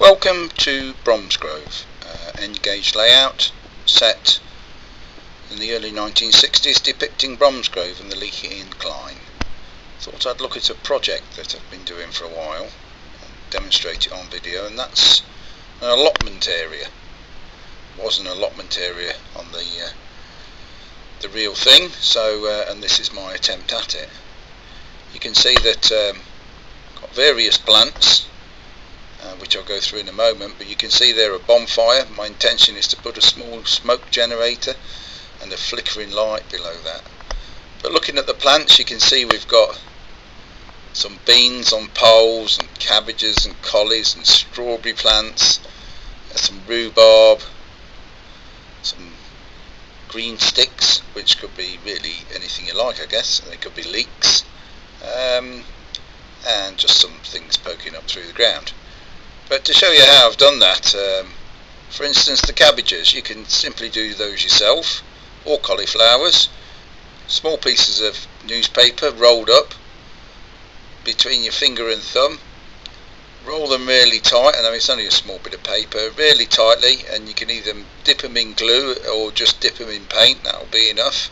Welcome to Bromsgrove, end gauge layout set in the early 1960s depicting Bromsgrove and the leaky incline. Thought I'd look at a project that I've been doing for a while and demonstrate it on video, and that's an allotment area. It was an allotment area on the real thing, so and this is my attempt at it. You can see that got various plants which I'll go through in a moment, but you can see there a bonfire. My intention is to put a small smoke generator and a flickering light below that. But looking at the plants, you can see we've got some beans on poles and cabbages and collies and strawberry plants, some rhubarb, some green sticks, which could be really anything you like, I guess. They could be leeks, and just some things poking up through the ground. But to show you how I've done that, for instance the cabbages, you can simply do those yourself, or cauliflowers. Small pieces of newspaper rolled up between your finger and thumb. Roll them really tight, and I mean it's only a small bit of paper, really tightly, and you can either dip them in glue or just dip them in paint. That'll be enough.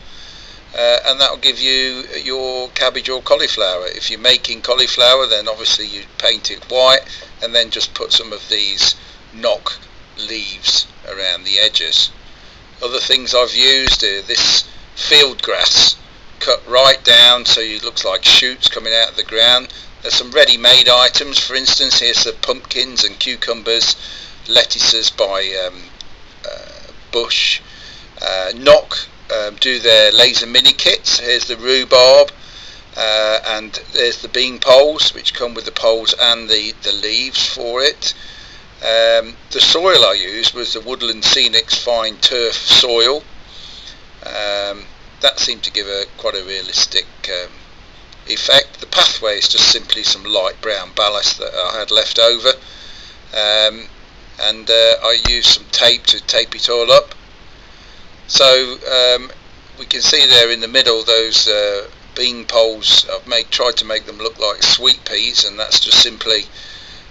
And that will give you your cabbage or cauliflower. If you're making cauliflower, then obviously you paint it white and then just put some of these knock leaves around the edges. Other things I've used are this field grass cut right down so it looks like shoots coming out of the ground. There's some ready-made items. For instance, here's the pumpkins and cucumbers, lettuces by Bush. Knock do their laser mini kits. Here's the rhubarb, and there's the bean poles, which come with the poles and the leaves for it. The soil I used was the Woodland Scenics fine turf soil. That seemed to give quite a realistic effect. The pathway is just simply some light brown ballast that I had left over, and I used some tape to tape it all up. So we can see there in the middle those bean poles. I've tried to make them look like sweet peas, and that's just simply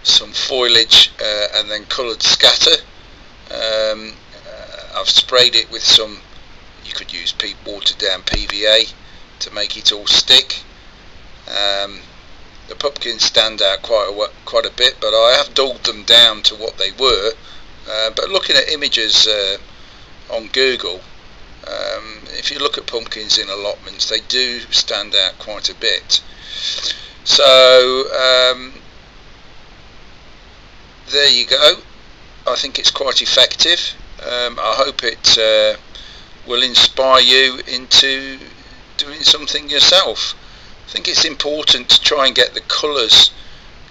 some foliage and then coloured scatter. I've sprayed it with some, you could use watered down PVA to make it all stick. The pumpkins stand out quite a bit, but I have dulled them down to what they were. But looking at images on Google, if you look at pumpkins in allotments, they do stand out quite a bit. So there you go. I think it's quite effective. I hope it will inspire you into doing something yourself. I think it's important to try and get the colours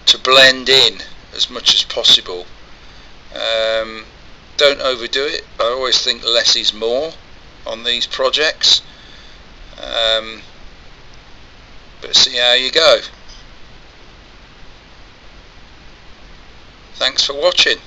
to blend in as much as possible. Don't overdo it. I always think less is more on these projects, but see how you go. Thanks for watching.